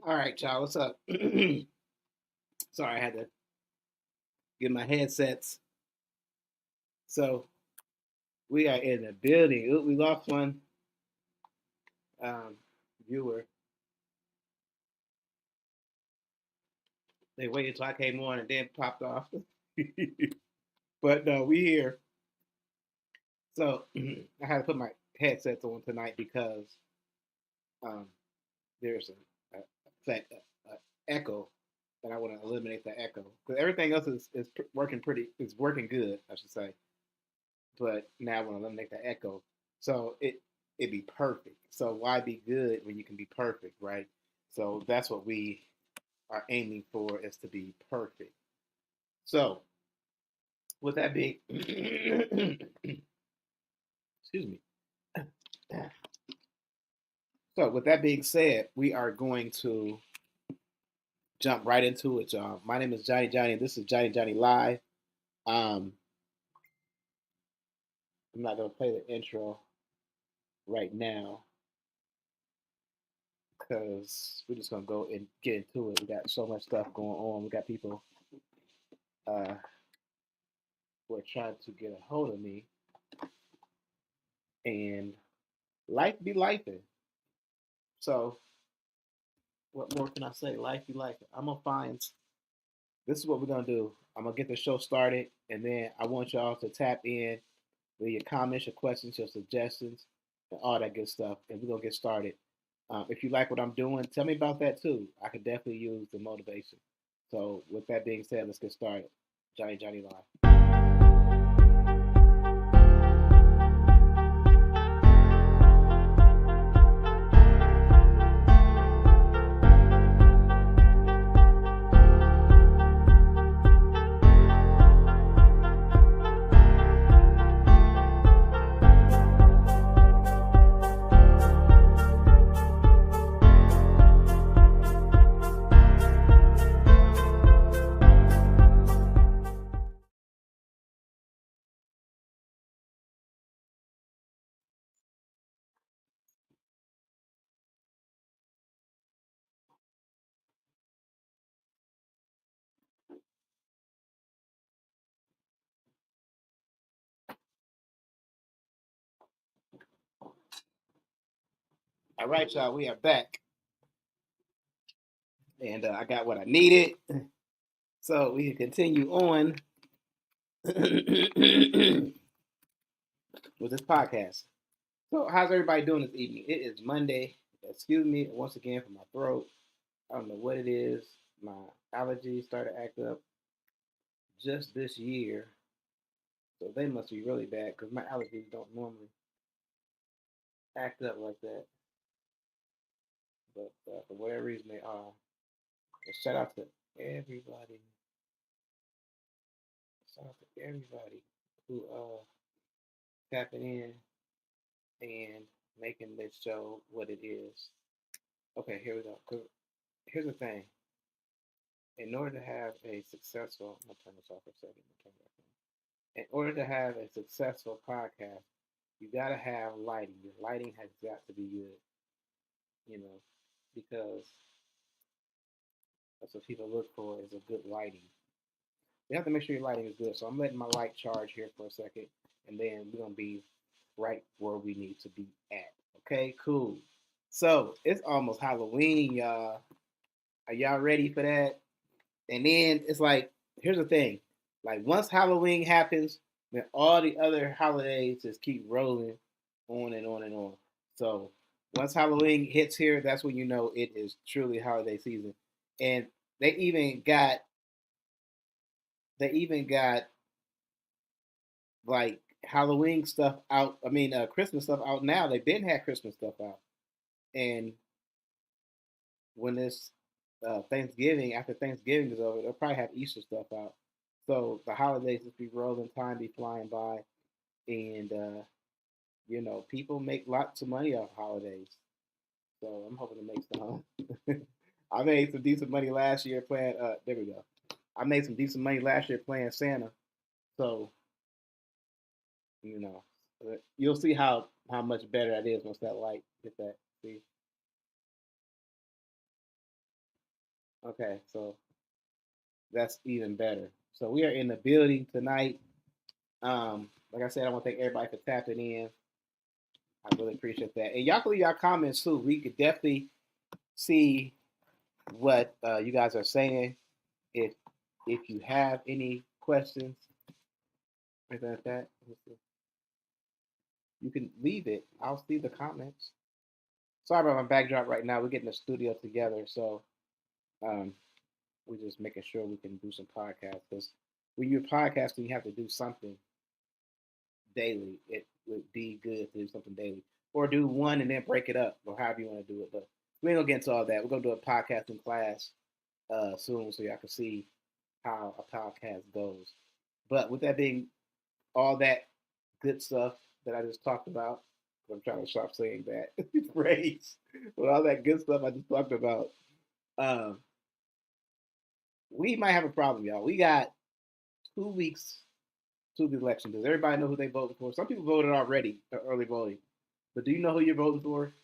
All right, y'all. What's up? Sorry, I had to get my headsets. So we are in the building. Oop, we lost one um, viewer. They waited until I came on and then popped off. But no, we here. So I had to put my headsets on tonight because um, there's a effect, a echo, and I want to eliminate the echo because everything else is working is working good, I should say. But now I want to eliminate the echo. So it'd be perfect. So why be good when you can be perfect, right? So that's what we are aiming for, is to be perfect. So with that being, excuse me. So with that being said, we are going to jump right into it, y'all. My name is Johnny Johnny, and this is Johnny Johnny Live. Um, I'm not gonna play the intro right now because we're just gonna go and get into it. We got so much stuff going on. We got people uh, who are trying to get a hold of me, and life be lifing. So what more can I say? Life be life. I'm gonna find. This is what we're gonna do. I'm gonna get the show started, and then I want y'all to tap in with your comments, your questions, your suggestions, and all that good stuff. And we're gonna get started. If you like what I'm doing, tell me about that too. I could definitely use the motivation. So with that being said, let's get started. Johnny Johnny Live. All right, y'all, we are back, and I got what I needed, so we can continue on with this podcast. So, how's everybody doing this evening? It is Monday. Excuse me once again for my throat. I don't know what it is. My allergies started to act up just this year, so they must be really bad because my allergies don't normally act up like that. But for whatever reason, they are. But shout out to everybody. Shout out to everybody who tapping in and making this show what it is. Okay, here we go. 'Cause here's the thing. In order to have a successful, I'm gonna turn this off for a second. Turn it back on. In order to have a successful podcast, you gotta have lighting. Your lighting has got to be good, you know, because that's what people look for, is a good lighting. You have to make sure your lighting is good. So I'm letting my light charge here for a second, and then we're gonna be right where we need to be at. Okay, cool. So it's almost Halloween, y'all. Are y'all ready for that? And then it's like, here's the thing. Like once Halloween happens, then all the other holidays just keep rolling on and on and on. So once Halloween hits here, that's when you know it is truly holiday season. And they even got they even got like Halloween stuff out. I mean, Christmas stuff out now. They've been had Christmas stuff out, and when this Thanksgiving, after Thanksgiving is over, they'll probably have Easter stuff out. So the holidays just be rolling, time be flying by, and people make lots of money off holidays. So I'm hoping to make some. I made some decent money last year playing. There we go. I made some decent money last year playing Santa. So you know, you'll see how much better that is once that light hit that. See, Okay, so that's even better. So we are in the building tonight. Like I said, I want to thank everybody for tapping in. I really appreciate that. And y'all can leave your comments too. We could definitely see what you guys are saying. If you have any questions, anything like that, you can leave it. I'll see the comments. Sorry about my backdrop right now. We're getting the studio together, so um, we're just making sure we can do some podcasts. Because when you're podcasting, you have to do something daily. It would be good to do something daily, or do one and then break it up, or however you want to do it. But we ain't gonna get into all that. We're gonna do a podcasting class soon, so y'all can see how a podcast goes. But with that being all that good stuff that I just talked about, I'm trying to stop saying that phrase. With all that good stuff I just talked about, um, we might have a problem, y'all. We got 2 weeks to the election. Does everybody know who they voted for? Some people voted already, early voting. But do you know who you're voting for?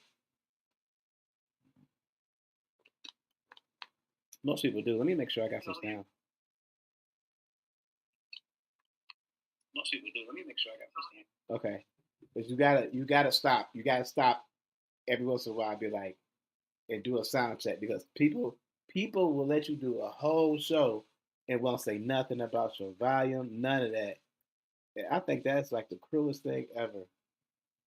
Most people do. Let me make sure I got some down. Most people do. Let me make sure I got this down. Okay. But you gotta stop. You gotta stop every once in a while. Be like, and do a sound check because people will let you do a whole show and won't say nothing about your volume, none of that. And I think that's like the cruelest thing ever.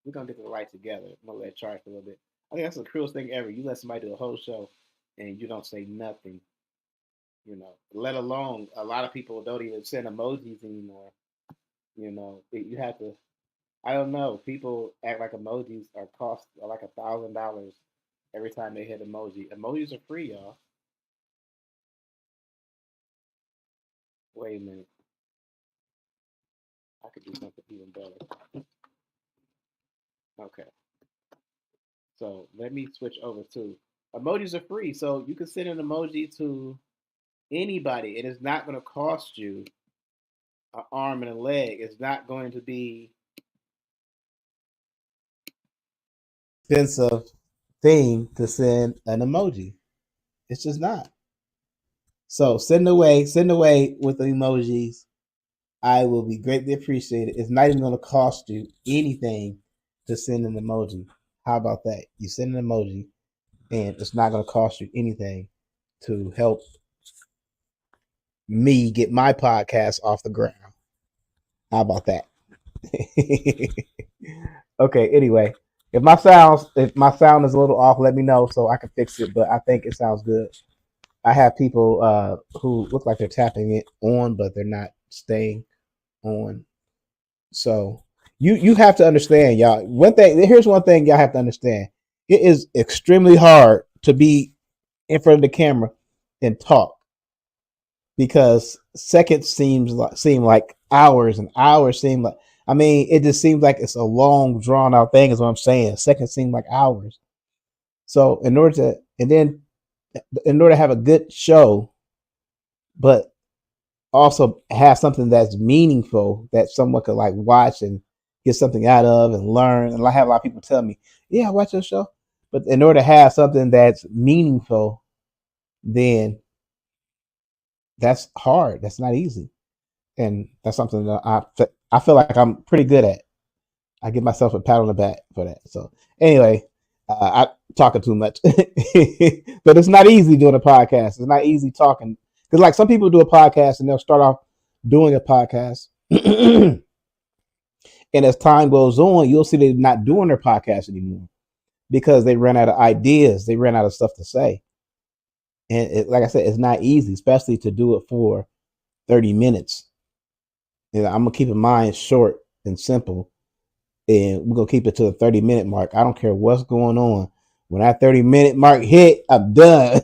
We're gonna get the light together. I'm gonna let it charge for a little bit. I think that's the cruelest thing ever. You let somebody do a whole show and you don't say nothing. Let alone a lot of people don't even send emojis anymore. You have to. I don't know. People act like emojis are like $1,000 every time they hit emoji. Emojis are free, y'all. Wait a minute. I could do something even better. Okay. So let me switch over to emojis are free. So you can send an emoji to anybody. It's not going to cost you an arm and a leg. It's not going to be expensive thing to send an emoji. It's just not. So send away with the emojis. I will be greatly appreciated. It's not even going to cost you anything to send an emoji. How about that? You send an emoji, and it's not going to cost you anything to help me get my podcast off the ground. How about that? Okay. Anyway, if my sound is a little off, let me know so I can fix it. But I think it sounds good. I have people who look like they're tapping it on, but they're not staying on. So you have to understand, y'all. Here's one thing y'all have to understand. It is extremely hard to be in front of the camera and talk because seconds seem like hours and hours seem like it just seems like it's a long drawn out thing is what I'm saying. Seconds seem like hours. So in order to have a good show, but also have something that's meaningful that someone could like watch and get something out of and learn. And I have a lot of people tell me, "Yeah, I watch your show," but in order to have something that's meaningful, then that's hard. That's not easy, and that's something that I feel like I'm pretty good at. I give myself a pat on the back for that. So anyway, I'm talking too much, but it's not easy doing a podcast. It's not easy talking because like some people do a podcast and they'll start off doing a podcast, and as time goes on, you'll see they're not doing their podcast anymore because they ran out of ideas, they ran out of stuff to say, and like I said, it's not easy, especially to do it for 30 minutes. I'm gonna keep mine short and simple and we're gonna keep it to the 30-minute mark. I don't care what's going on. When that 30-minute mark hit, I'm done.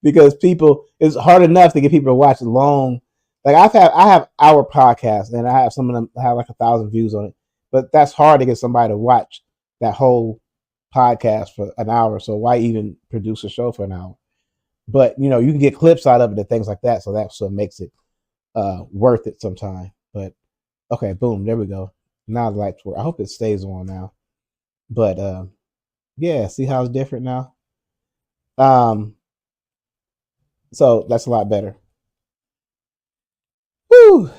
Because people, it's hard enough to get people to watch long. Like I have our podcast and I have some of them have like 1,000 views on it, but that's hard to get somebody to watch that whole podcast for an hour. So why even produce a show for an hour? But you can get clips out of it and things like that. So that's what makes it worth it sometime. But okay, boom, there we go. Now the lights work. I hope it stays on now. But yeah, see how it's different now. Um, So that's a lot better. Whew.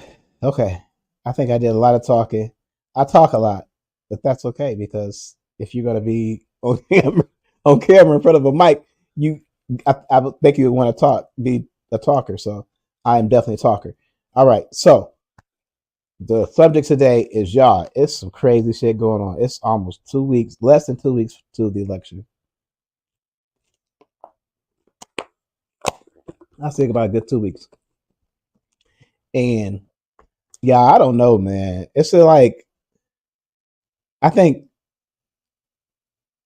Okay. I think I did a lot of talking. I talk a lot, but that's okay because if you're gonna be on camera in front of a mic, you I would think you would want to talk, be a talker. So I am definitely a talker. All right. So the subject today is y'all. It's some crazy shit going on. It's almost 2 weeks, less than 2 weeks to the election. I think about a good 2 weeks. And yeah, I don't know, man. It's like I think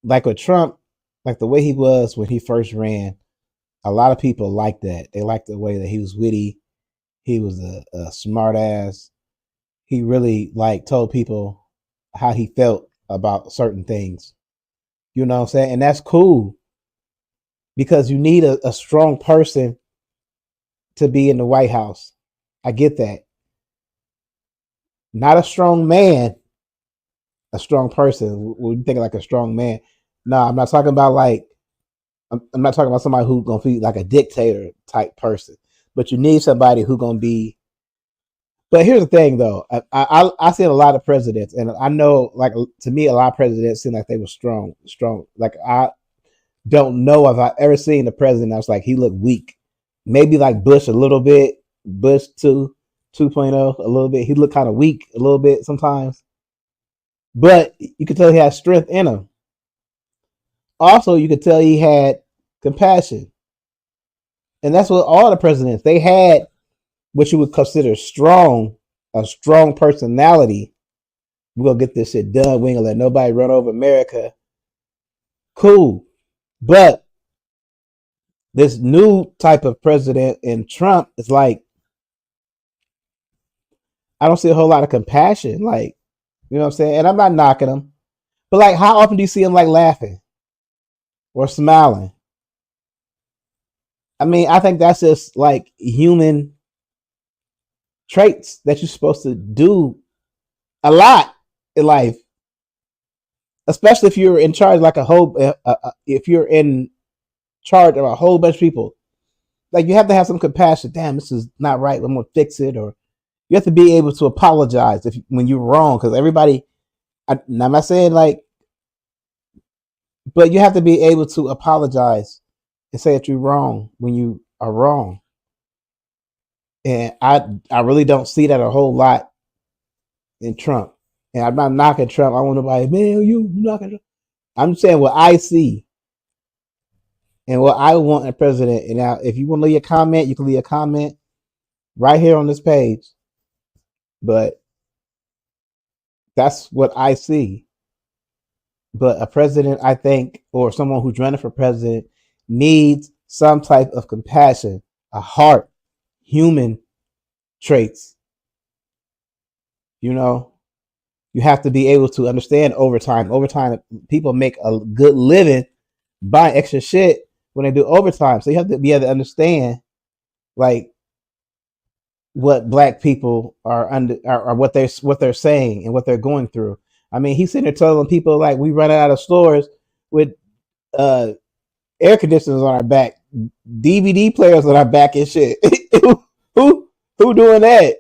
like with Trump, like the way he was when he first ran, a lot of people liked that. They liked the way that he was witty. He was a smart ass. He really like told people how he felt about certain things. You know what I'm saying? And that's cool because you need a strong person to be in the White House. I get that. Not a strong man, a strong person. When you think like a strong man, no, I'm not talking about like I'm not talking about somebody who's gonna be like a dictator type person, but you need somebody who's gonna be. But here's the thing, though. I see a lot of presidents, and I know, like to me, a lot of presidents seem like they were strong, strong. Like I don't know if I ever seen a president that's like he looked weak. Maybe like Bush a little bit, Bush 2.0 a little bit. He looked kind of weak a little bit sometimes, but you could tell he had strength in him. Also, you could tell he had compassion, and that's what all the presidents they had. What you would consider strong, a strong personality. We're gonna get this shit done. We ain't gonna let nobody run over America. Cool, but this new type of president in Trump is like I don't see a whole lot of compassion. Like you know what I'm saying, and I'm not knocking him, but like how often do you see him like laughing or smiling? I mean, I think that's just like human traits that you're supposed to do a lot in life, especially if you're in charge like a whole. If you're in charge of a whole bunch of people, like you have to have some compassion. Damn, this is not right. I'm gonna fix it, or you have to be able to apologize if when you're wrong. Because everybody, I'm not saying like, but you have to be able to apologize and say that you're wrong when you are wrong. And I really don't see that a whole lot in Trump. And I'm not knocking Trump. I want nobody, man, you knocking Trump. I'm saying what I see and what I want in a president. And now, if you want to leave a comment, you can leave a comment right here on this page. But that's what I see. But a president, I think, or someone who's running for president needs some type of compassion, a heart, human traits. You know, you have to be able to understand overtime. Overtime, people make a good living buying extra shit when they do overtime. So you have to be able to understand, like, what black people are under, or what they're saying and what they're going through. I mean, he's sitting there telling people like we run out of stores with uh air conditioners on our back, DVD players on our back and shit. who who doing that?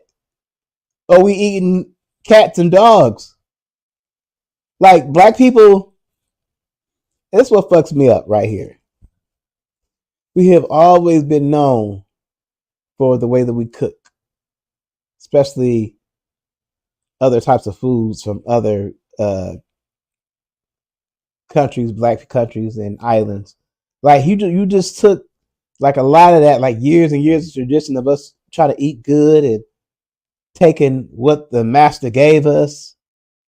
Are we eating cats and dogs? Like black people, that's what fucks me up right here. We have always been known for the way that we cook, especially other types of foods from other countries, black countries and islands. Like you just took like a lot of that, like years and years of tradition of us trying to eat good and taking what the master gave us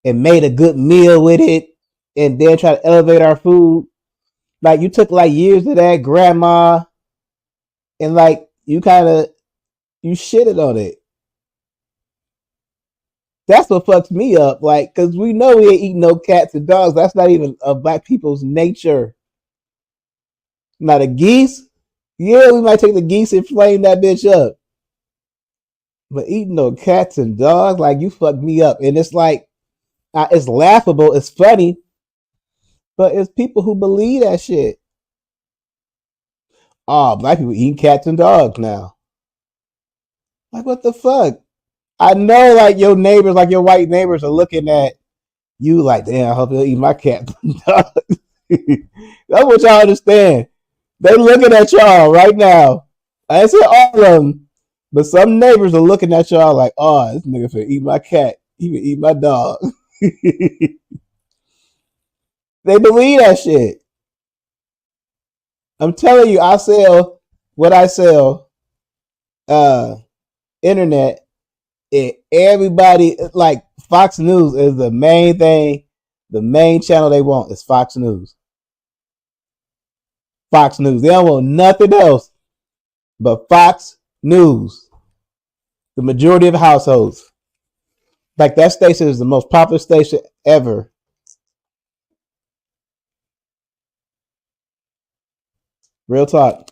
and made a good meal with it and then try to elevate our food. Like you took like years of that grandma and like you kind of you shitted on it. That's what fucks me up. Like, cause we know we ain't eating no cats and dogs. That's not even a black people's nature. Not a geese. Yeah, we might take the geese and flame that bitch up. But eating no cats and dogs, like you fucked me up. And it's like it's laughable, it's funny, but it's people who believe that shit. Oh, black people eating cats and dogs now. Like, what the fuck? I know, like, your neighbors, like your white neighbors, are looking at you like, damn, I hope they'll eat my cat and dog. That's what y'all understand. They looking at y'all right now. I ain't say all of them, but some neighbors are looking at y'all like, oh, this nigga finna eat my cat. He finna eat my dog. They believe that shit. I'm telling you, I sell what I sell, uh, internet. Everybody, like, Fox News is the main thing. The main channel they want is Fox News. Fox News. They don't want nothing else but Fox News. The majority of households. Like, that station is the most popular station ever. Real talk.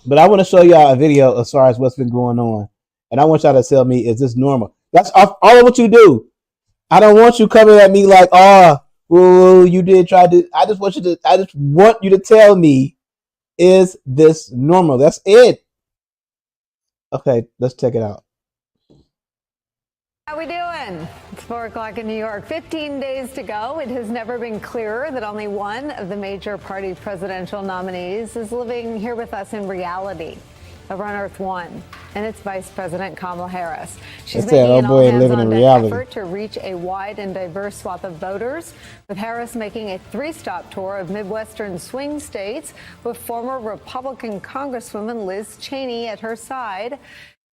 But I want to show y'all a video as far as what's been going on. And I want y'all to tell me, is this normal? That's all of what you do. I don't want you coming at me like, oh, well, you did try to. I just want you to tell me, is this normal? That's it. Okay, let's check it out. How we doing? It's 4 o'clock in New York. 15 days to go. It has never been clearer that only one of the major party presidential nominees is living here with us in reality. Over on Earth One, and it's Vice President Kamala Harris. She's making an all-hands-on-deck effort to reach a wide and diverse swath of voters, with Harris making a 3-stop tour of Midwestern swing states with former Republican Congresswoman Liz Cheney at her side.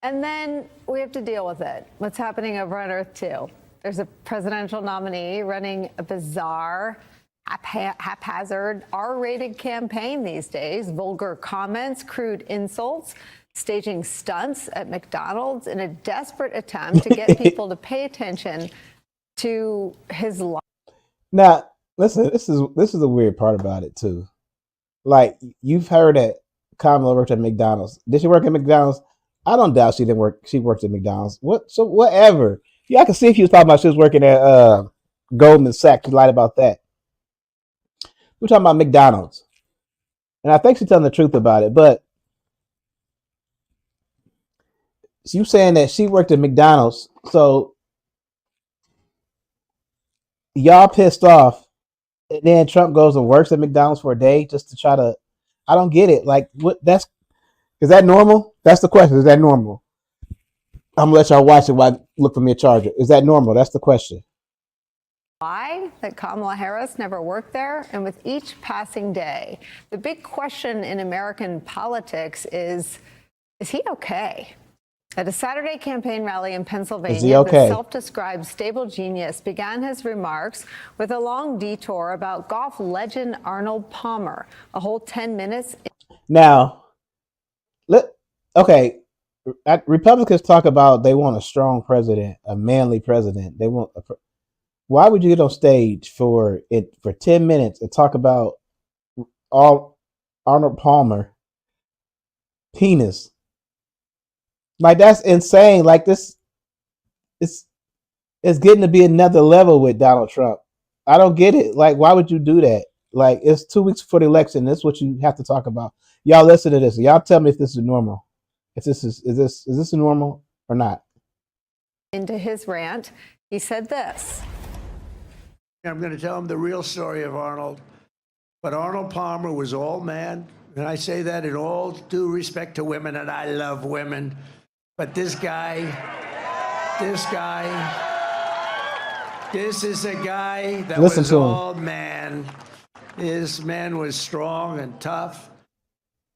And then we have to deal with it. What's happening over on Earth Two? There's a presidential nominee running a bizarre, haphazard, R-rated campaign these days. Vulgar comments, crude insults, staging stunts at McDonald's in a desperate attempt to get people to pay attention to his life. Now, listen, this is the weird part about it too. Like, you've heard that Kamala worked at McDonald's. Did she work at McDonald's? I don't doubt she didn't work. She worked at McDonald's. Whatever. Yeah, I can see if she was talking about she was working at Goldman Sachs. She lied about that. We're talking about McDonald's. And I think she's telling the truth about it. But you saying that she worked at McDonald's, so y'all pissed off, and then Trump goes and works at McDonald's for a day just to try to. I don't get it. Like, what? Is that normal? That's the question. Is that normal? I'm gonna let y'all watch it while I look for me a charger. Is that normal? That's the question. Why that Kamala Harris never worked there, and with each passing day, the big question in American politics is he okay? At a Saturday campaign rally in Pennsylvania, the self-described stable genius began his remarks with a long detour about golf legend Arnold Palmer, a whole 10 minutes. Now, Republicans talk about they want a strong president, a manly president. They want why would you get on stage for 10 minutes and talk about Arnold Palmer penis? Like, that's insane. Like, this it's getting to be another level with Donald Trump. I don't get it. Like, why would you do that? Like, it's 2 weeks before the election. That's what you have to talk about. Y'all listen to this. Y'all tell me if this is normal. If this is this normal or not? Into his rant, he said this. I'm going to tell him the real story of Arnold. But Arnold Palmer was all man. And I say that in all due respect to women, and I love women. But this is a guy that was all man. This man was strong and tough.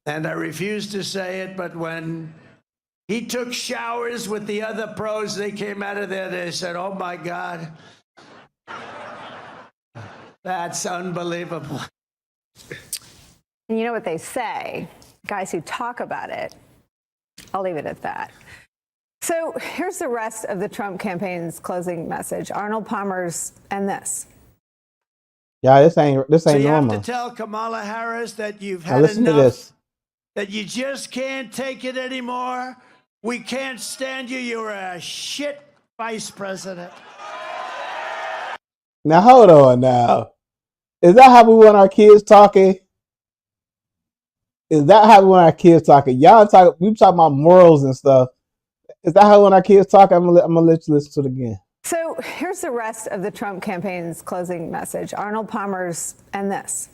And I refuse to say it, but when he took showers with the other pros, they came out of there, they said, oh my God, that's unbelievable. And you know what they say, guys who talk about it, I'll leave it at that. So here's the rest of the Trump campaign's closing message. Arnold Palmer's and this. Yeah, this ain't so you normal. You have to tell Kamala Harris that you've had enough, that you just can't take it anymore. We can't stand you. You're a shit vice president. Now, hold on now. Is that how we want our kids talking? Is that how when our kids talking? Y'all talk. We talking about morals and stuff. Is that how when our kids talk? I'm gonna let you listen to it again. So here's the rest of the Trump campaign's closing message. Arnold Palmer's and this.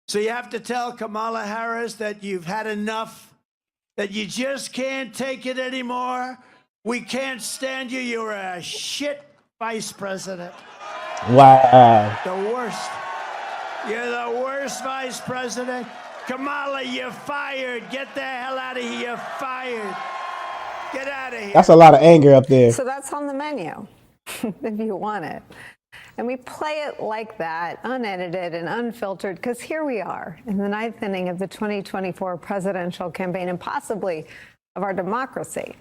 So you have to tell Kamala Harris that you've had enough, that you just can't take it anymore. We can't stand you. You're a shit vice president. Wow. The worst. You're the worst vice president. Kamala, you're fired. Get the hell out of here. You're fired. Get out of here. That's a lot of anger up there. So that's on the menu, if you want it. And we play it like that, unedited and unfiltered, because here we are in the ninth inning of the 2024 presidential campaign and possibly of our democracy.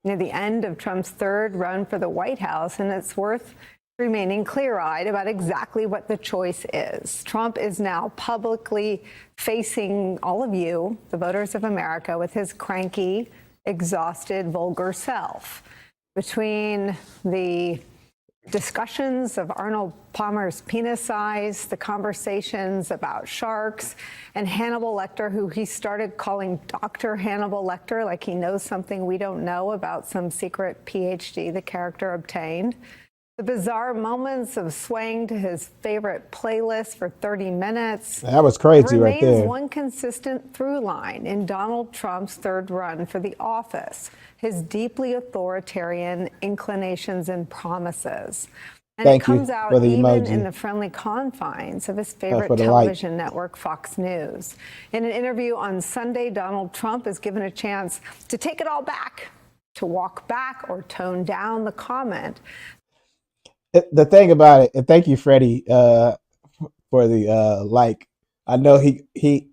Near the end of Trump's third run for the White House, and it's worth remaining clear-eyed about exactly what the choice is. Trump is now publicly facing all of you, the voters of America, with his cranky, exhausted, vulgar self. Between the discussions of Arnold Palmer's penis size, the conversations about sharks, and Hannibal Lecter, who he started calling Dr. Hannibal Lecter, like he knows something we don't know about some secret PhD the character obtained. The bizarre moments of swaying to his favorite playlist for 30 minutes. That was crazy right there. Remains one consistent through line in Donald Trump's third run for the office, his deeply authoritarian inclinations and promises. And it comes out even in the friendly confines of his favorite television network, Fox News. In an interview on Sunday, Donald Trump is given a chance to take it all back, to walk back or tone down the comment. The thing about it, and thank you, Freddie, for the like. I know he,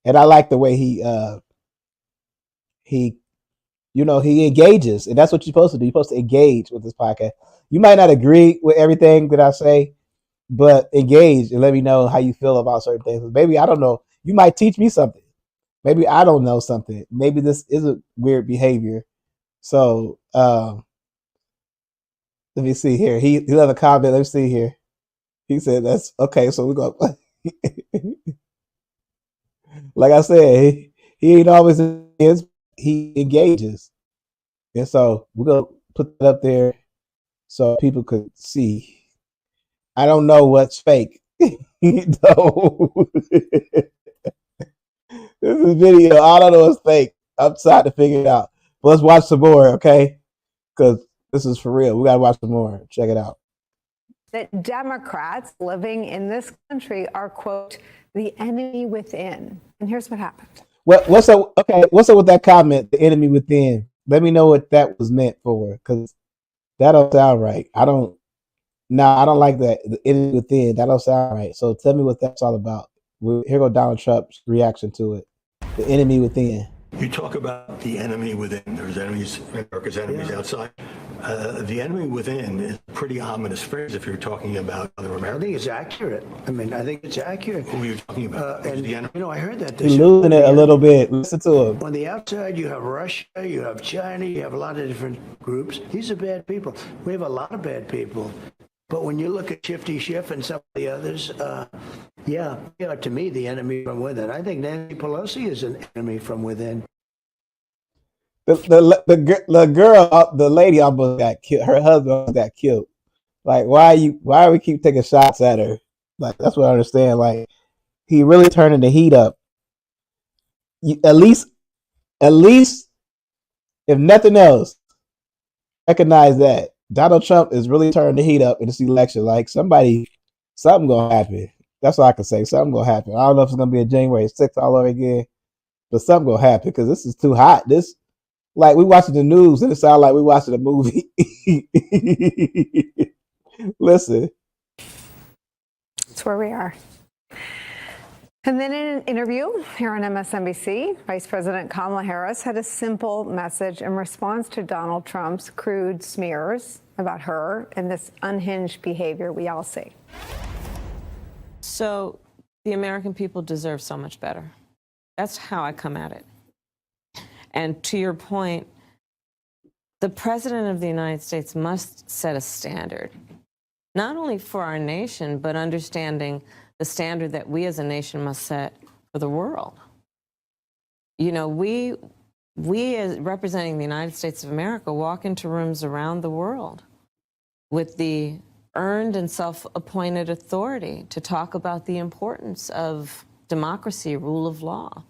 and I like the way he engages, and that's what you're supposed to do. You're supposed to engage with this podcast. You might not agree with everything that I say, but engage and let me know how you feel about certain things. Maybe I don't know. You might teach me something. Maybe I don't know something. Maybe this is a weird behavior. So. Let me see here. He left a comment. Let me see here. He said that's okay. So we're gonna like I said, he ain't always is. He engages, and so we're gonna put that up there so people could see. I don't know what's fake. No. This is video. I don't know what's fake. I'm trying to figure it out. But let's watch some more, okay? Because this is for real. We got to watch some more. Check it out. That Democrats living in this country are, quote, the enemy within. And here's what happened. What's up with that comment, the enemy within? Let me know what that was meant for, because that don't sound right. I don't like that. The enemy within, that don't sound right. So tell me what that's all about. Here go Donald Trump's reaction to it. The enemy within. You talk about the enemy within. There's enemies, America's enemies outside. The enemy within is a pretty ominous phrase if you're talking about other Americans. I think it's accurate. I mean, I think it's accurate. Who are you talking about? And, the enemy? I heard that. He's losing it a little bit. Listen to him. On the outside, you have Russia, you have China, you have a lot of different groups. These are bad people. We have a lot of bad people. But when you look at Shifty Schiff and some of the others, to me, the enemy from within. I think Nancy Pelosi is an enemy from within. The girl, the lady almost got killed. Her husband almost got killed. Like, why do we keep taking shots at her? Like, that's what I understand. Like, he really turning the heat up. At least, if nothing else, recognize that Donald Trump is really turning the heat up in this election. Like, something gonna happen. That's all I can say. Something gonna happen. I don't know if it's gonna be a January 6th all over again, but something gonna happen because this is too hot. This, like, we watching the news and it sounds like we watching a movie. Listen. That's where we are. And then in an interview here on MSNBC, Vice President Kamala Harris had a simple message in response to Donald Trump's crude smears about her and this unhinged behavior we all see. So the American people deserve so much better. That's how I come at it. And to your point, the President of the United States must set a standard, not only for our nation, but understanding the standard that we as a nation must set for the world. You know, we as representing the United States of America walk into rooms around the world with the earned and self-appointed authority to talk about the importance of democracy, rule of law,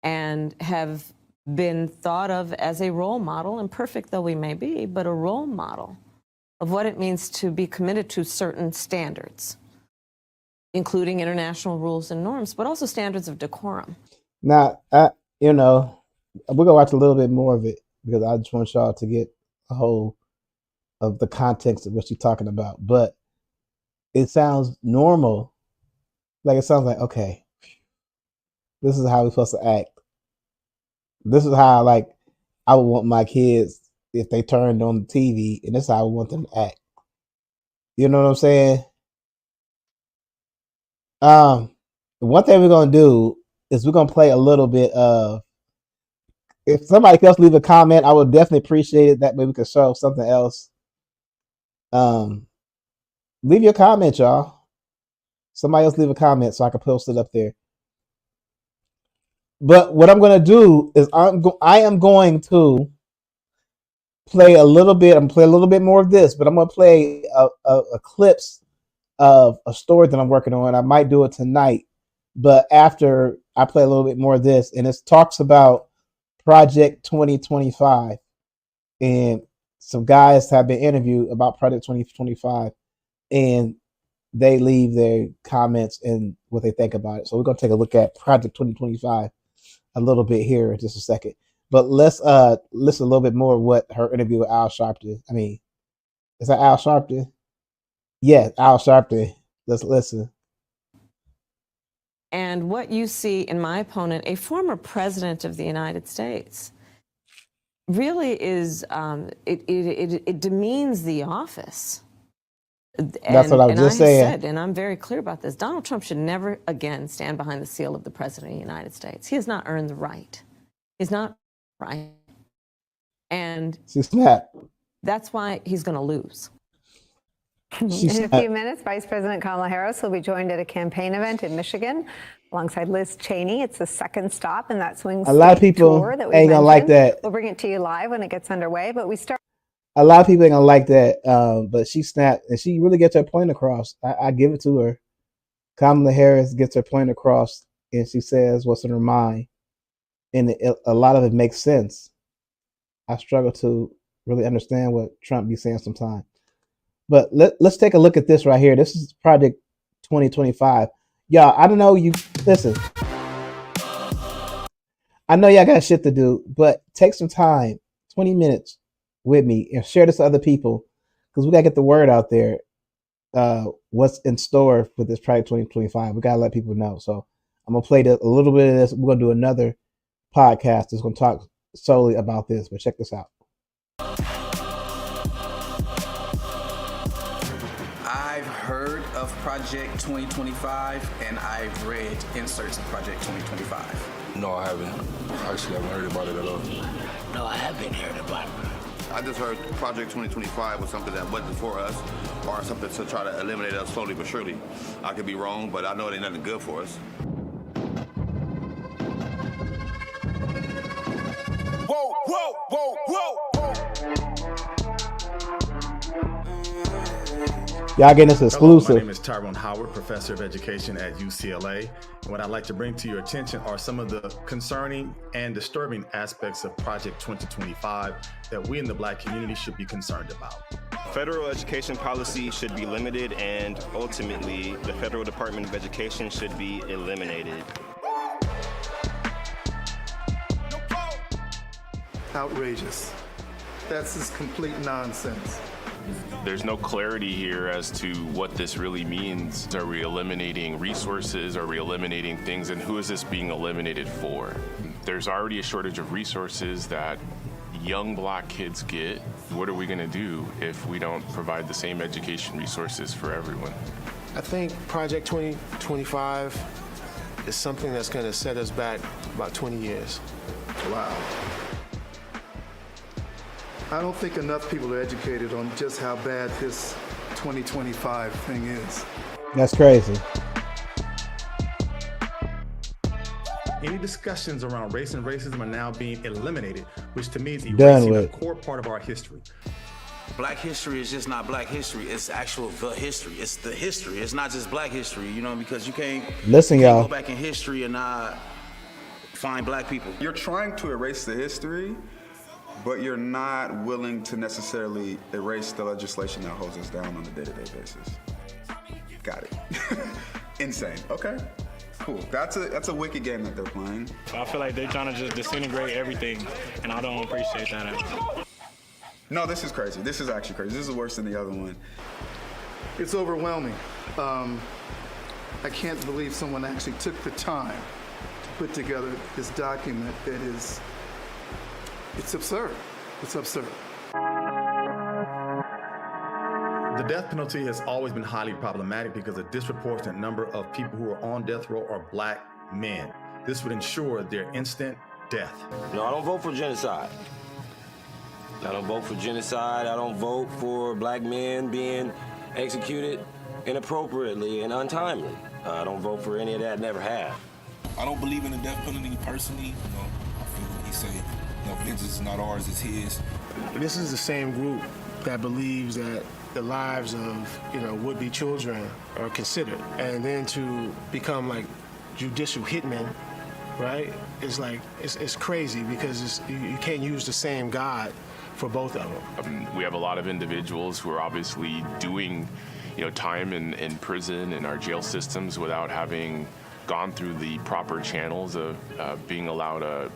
and have been thought of as a role model, imperfect though we may be, but a role model of what it means to be committed to certain standards, including international rules and norms, but also standards of decorum. Now, we're gonna watch a little bit more of it because I just want y'all to get a whole of the context of what she's talking about. But it sounds normal, like it sounds like, okay, this is how we're supposed to act. This is how, like, I would want my kids if they turned on the TV, and this is how I would want them to act. You know what I'm saying? One thing we're gonna do is we're gonna play a little bit of. If somebody else leave a comment, I would definitely appreciate it. That way we can show something else. Leave your comment, y'all. Somebody else leave a comment so I can post it up there. But what I'm gonna do is I am going to play a little bit. I'm gonna play a little bit more of this, but I'm gonna play a clips of a story that I'm working on. I might do it tonight, but after I play a little bit more of this, and it talks about Project 2025, and some guys have been interviewed about Project 2025, and they leave their comments and what they think about it. So we're gonna take a look at Project 2025 a little bit here in just a second. But let's listen a little bit more of what her interview with Al Sharpton. I mean, is that Al Sharpton? Yeah, Al Sharpton. Let's listen. And what you see in my opponent, a former president of the United States, really is, it demeans the office. That's what I was just saying. Said, and I'm very clear about this, Donald Trump should never again stand behind the seal of the President of the United States. He has not earned the right. He's not right. And that's why he's going to lose. In a few minutes, Vice President Kamala Harris will be joined at a campaign event in Michigan alongside Liz Cheney. It's the second stop in that swing state a lot of people tour that we ain't gonna like that. We'll bring it to you live when it gets underway, but we start. A lot of people ain't gonna like that, but she snapped, and she really gets her point across. I give it to her. Kamala Harris gets her point across, and she says what's in her mind, and a lot of it makes sense. I struggle to really understand what Trump be saying sometimes. But let's take a look at this right here. This is Project 2025. Y'all, I don't know, you listen. I know y'all got shit to do, but take some time, 20 minutes with me, and share this to other people, because we got to get the word out there. What's in store for this Project 2025. We got to let people know. So I'm going to play a little bit of this. We're going to do another podcast that's going to talk solely about this, but check this out. Project 2025, and I've read inserts of Project 2025. No, I haven't. Actually, I haven't heard about it at all. No, I have been hearing about it. I just heard Project 2025 was something that wasn't for us, or something to try to eliminate us slowly but surely. I could be wrong, but I know it ain't nothing good for us. Whoa, whoa, whoa, whoa! Y'all getting this exclusive. Hello, my name is Tyrone Howard, professor of education at UCLA. And what I'd like to bring to your attention are some of the concerning and disturbing aspects of Project 2025 that we in the Black community should be concerned about. Federal education policy should be limited, and ultimately, the Federal Department of Education should be eliminated. Outrageous. That's just complete nonsense. There's no clarity here as to what this really means. Are we eliminating resources? Are we eliminating things? And who is this being eliminated for? There's already a shortage of resources that young Black kids get. What are we going to do if we don't provide the same education resources for everyone? I think Project 2025 is something that's going to set us back about 20 years. Wow. I don't think enough people are educated on just how bad this 2025 thing is. That's crazy. Any discussions around race and racism are now being eliminated, which to me is Done erasing a with. core part of our history. Black history is just not black history. It's actual the history. It's the history. It's not just black history, you know, because you can't, Listen, you can't y'all. go back in history and not find black people. You're trying to erase the history, but you're not willing to necessarily erase the legislation that holds us down on a day-to-day basis. Got it. Insane. Okay. Cool. That's a wicked game that they're playing. I feel like they're trying to just disintegrate everything, and I don't appreciate that at all. No, this is crazy. This is actually crazy. This is worse than the other one. It's overwhelming. I can't believe someone actually took the time to put together this document that is, it's absurd. It's absurd. The death penalty has always been highly problematic because a disproportionate number of people who are on death row are black men. This would ensure their instant death. No, I don't vote for genocide. I don't vote for genocide. I don't vote for black men being executed inappropriately and untimely. I don't vote for any of that, never have. I don't believe in the death penalty personally. I feel what he say, vengeance is not ours, it's his. This is the same group that believes that the lives of, would-be children are considered. And then to become like judicial hitmen, right? It's like, it's crazy because you can't use the same God for both of them. We have a lot of individuals who are obviously doing, time in prison and our jail systems without having gone through the proper channels of being allowed a,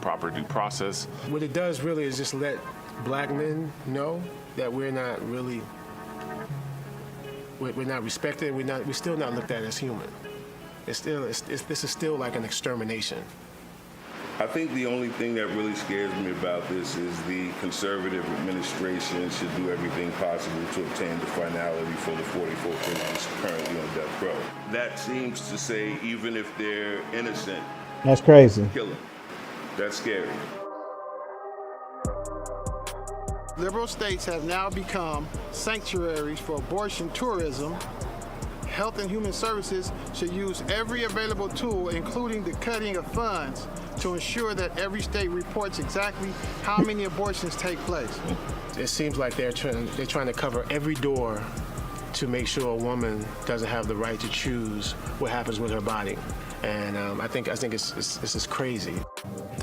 proper due process. What it does really is just let black men know that we're not respected. We're still not looked at as human. This is still like an extermination. I think the only thing that really scares me about this is the conservative administration should do everything possible to obtain the finality for the 44 prisoners currently on death row. That seems to say even if they're innocent, That's crazy. kill them. That's scary. Liberal states have now become sanctuaries for abortion tourism. Health and Human Services should use every available tool, including the cutting of funds, to ensure that every state reports exactly how many abortions take place. It seems like they're trying to cover every door to make sure a woman doesn't have the right to choose what happens with her body. And I think it's just crazy.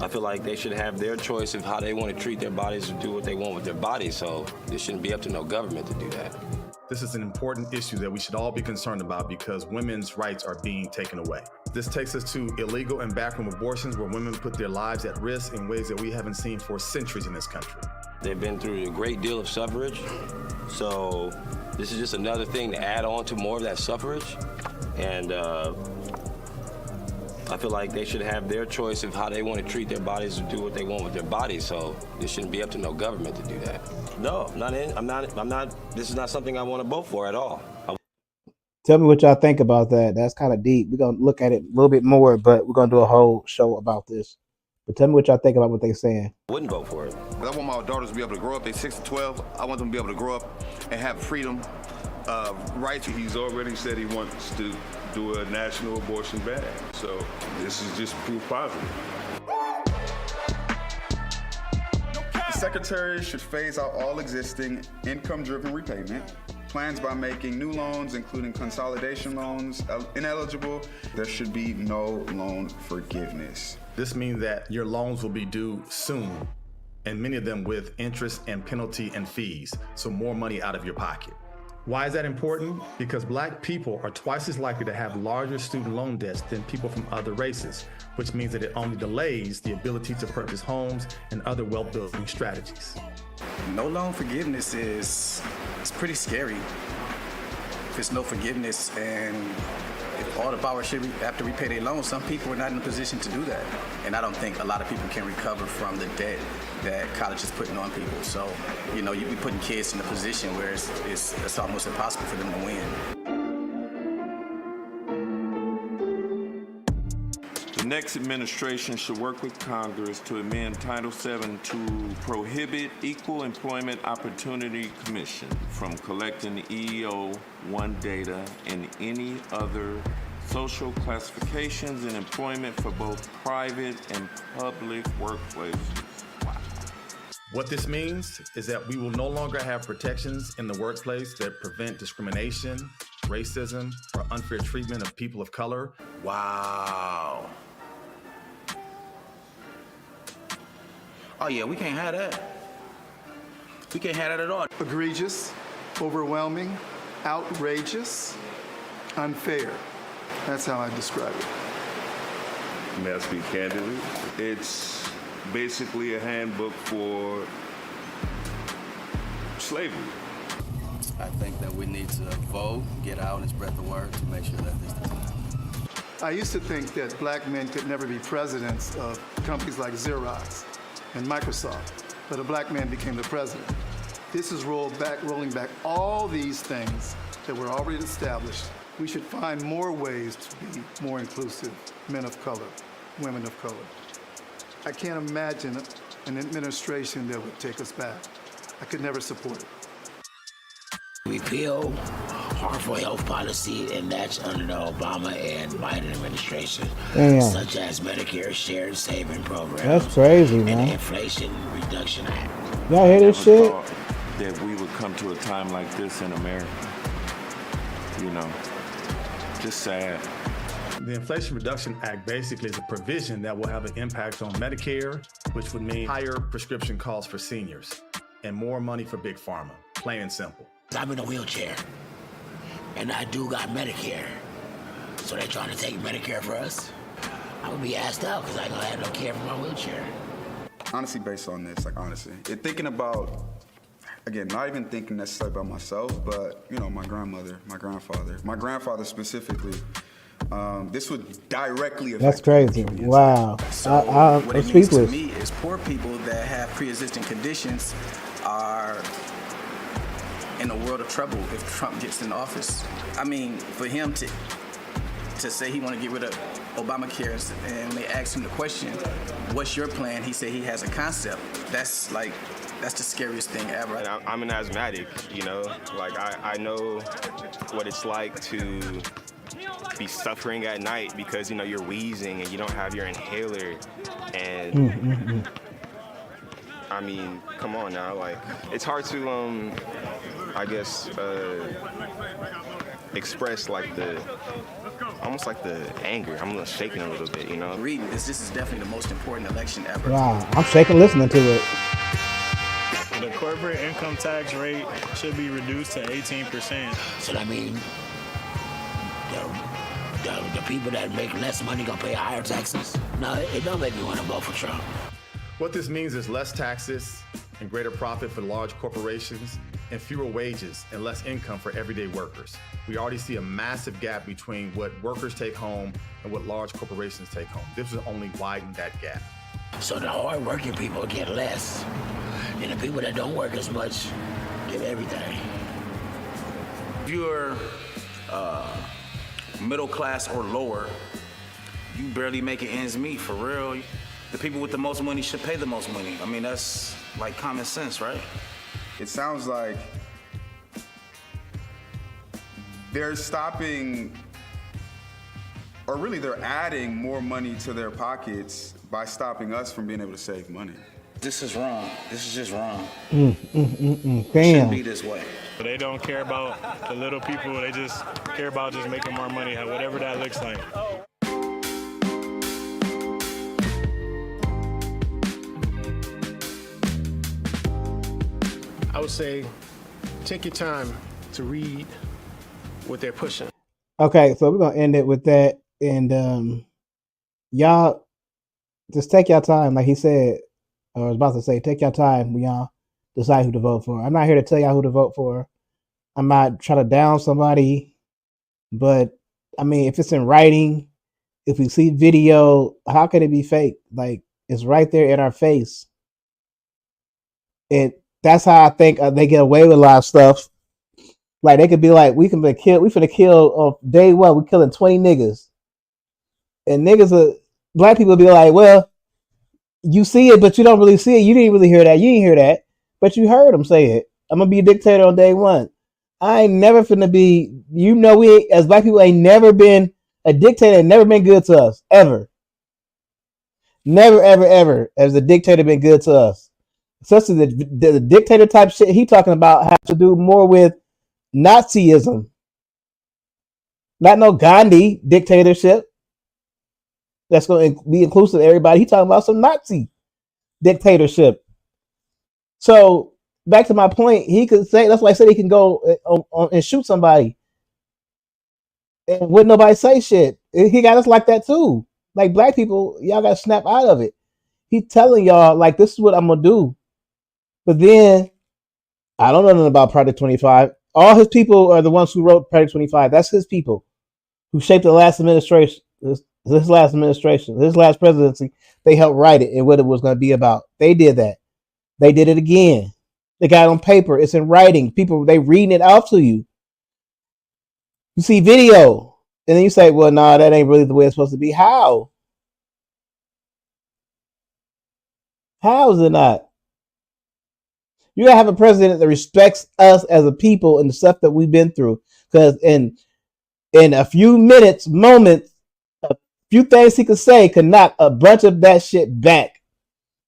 I feel like they should have their choice of how they want to treat their bodies and do what they want with their bodies, so it shouldn't be up to no government to do that. This is an important issue that we should all be concerned about because women's rights are being taken away. This takes us to illegal and backroom abortions where women put their lives at risk in ways that we haven't seen for centuries in this country. They've been through a great deal of suffrage, so this is just another thing to add on to more of that suffrage. And I feel like they should have their choice of how they want to treat their bodies and do what they want with their bodies, so it shouldn't be up to no government to do that. No, I'm not, this is not something I want to vote for at all. Tell me what y'all think about that. That's kind of deep. We're going to look at it a little bit more, but we're going to do a whole show about this. But tell me what y'all think about what they're saying. Wouldn't vote for it. I want my daughters to be able to grow up. They're 6 to 12. I want them to be able to grow up and have freedom, rights. He's already said he wants to do a national abortion ban, so this is just proof positive. The Secretary should phase out all existing income-driven repayment plans by making new loans, including consolidation loans, ineligible. There should be no loan forgiveness. This means that your loans will be due soon, and many of them with interest and penalty and fees, so more money out of your pocket. Why is that important? Because black people are twice as likely to have larger student loan debts than people from other races, which means that it only delays the ability to purchase homes and other wealth building strategies. No loan forgiveness is pretty scary. If there's no forgiveness and if all the borrowers should have to repay their loans, some people are not in a position to do that. And I don't think a lot of people can recover from the debt that college is putting on people. So, you be putting kids in a position where it's almost impossible for them to win. The next administration should work with Congress to amend Title VII to prohibit Equal Employment Opportunity Commission from collecting EEO-1 data and any other social classifications and employment for both private and public workplaces. What this means is that we will no longer have protections in the workplace that prevent discrimination, racism, or unfair treatment of people of color. Wow. Oh yeah, we can't have that. We can't have that at all. Egregious, overwhelming, outrageous, unfair. That's how I describe it. May I speak candidly? It's basically a handbook for slavery. I think that we need to vote, get out and spread the word to make sure that this doesn't happen. I used to think that black men could never be presidents of companies like Xerox and Microsoft, but a black man became the president. This is rolling back all these things that were already established. We should find more ways to be more inclusive, men of color, women of color. I can't imagine an administration that would take us back. I could never support it. Repeal harmful health policy, and that's under the Obama and Biden administration, such as Medicare Shared Saving Program. That's crazy, and man. the Inflation Reduction Act. Y'all hear this shit? That we would come to a time like this in America. You know, just sad. The Inflation Reduction Act basically is a provision that will have an impact on Medicare, which would mean higher prescription costs for seniors and more money for Big Pharma, plain and simple. I'm in a wheelchair, and I do got Medicare. So they're trying to take Medicare for us? I'm gonna be asked out because I ain't gonna have no care for my wheelchair. Honestly, based on this, honestly, thinking about, again, not even thinking necessarily about myself, but, my grandmother, my grandfather specifically, this would directly affect. That's crazy. Wow. So I'm what it means to speechless. me is poor people that have pre-existing conditions are in a world of trouble if Trump gets in office. I mean, for him to say he want to get rid of Obamacare, and when they asked him the question, what's your plan? He said he has a concept. That's the scariest thing ever. And I'm an asthmatic, I know what it's like to be suffering at night because, you're wheezing and you don't have your inhaler. And I mean, come on now, it's hard to, express almost the anger. I'm shaking a little bit, Reading this is definitely the most important election ever. Wow. I'm shaking listening to it. The corporate income tax rate should be reduced to 18%. So that means the people that make less money gonna pay higher taxes? No, it don't make me want to vote for Trump. What this means is less taxes and greater profit for large corporations and fewer wages and less income for everyday workers. We already see a massive gap between what workers take home and what large corporations take home. This will only widen that gap. So the hard-working people get less, and the people that don't work as much get everything. If you're middle class or lower, you barely making ends meet, for real. The people with the most money should pay the most money. I mean, that's like common sense, right? It sounds like they're stopping, or really they're adding more money to their pockets by stopping us from being able to save money. This is wrong. This is just wrong. Damn. Shouldn't be this way. They don't care about the little people. They just care about just making more money, whatever that looks like. I would say take your time to read what they're pushing. Okay, so we're gonna end it with that, and y'all just take your time, like he said, or I was about to say, take your time when y'all decide who to vote for. I'm not here to tell y'all who to vote for. I'm not trying to down somebody, but I mean, if it's in writing, if we see video, how can it be fake? Like, it's right there in our face. That's how I think they get away with a lot of stuff. Like, they could be like, we finna kill on day one, we're killing 20 niggas. And black people be like, well, you see it, but you don't really see it. You didn't really hear that. You didn't hear that, but you heard them say it. I'm gonna be a dictator on day one. I ain't never finna be, we as black people ain't never been A dictator had never been good to us, ever. Never, ever, ever has a dictator been good to us. Especially the dictator type shit he talking about has to do more with Nazism. Not no Gandhi dictatorship. That's going to be inclusive of everybody. He talking about some Nazi dictatorship. So back to my point, he could say, that's why I said he can go and shoot somebody. And wouldn't nobody say shit. He got us like that too. Like black people, y'all got to snap out of it. He telling y'all, like, this is what I'm going to do. But then, I don't know nothing about Project 25. All his people are the ones who wrote Project 25. That's his people who shaped the last administration. This last administration, this last presidency, they helped write it and what it was going to be about. They did that. They did it again. They got it on paper. It's in writing. People, they reading it out to you. You see video, and then you say, well, nah, that ain't really the way it's supposed to be. How? How is it not? You gotta have a president that respects us as a people and the stuff that we've been through. Because in a few moments, a few things he could say could knock a bunch of that shit back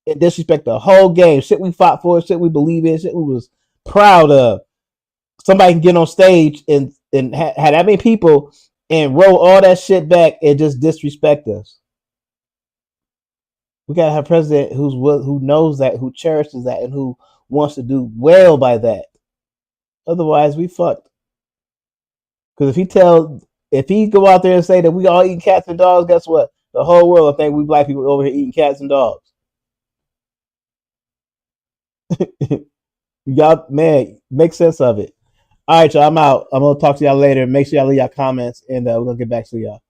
and disrespect the whole game. Shit we fought for, shit we believe in, shit we was proud of. Somebody can get on stage and have that many people and roll all that shit back and just disrespect us. We gotta have a president who knows that, who cherishes that, and who wants to do well by that. Otherwise, we fucked. Because if he go out there and say that we all eating cats and dogs, guess what? The whole world will think we black people over here eating cats and dogs. Y'all, man, make sense of it. All right, y'all, I'm out. I'm gonna talk to y'all later. Make sure y'all leave y'all comments, and we're gonna get back to y'all.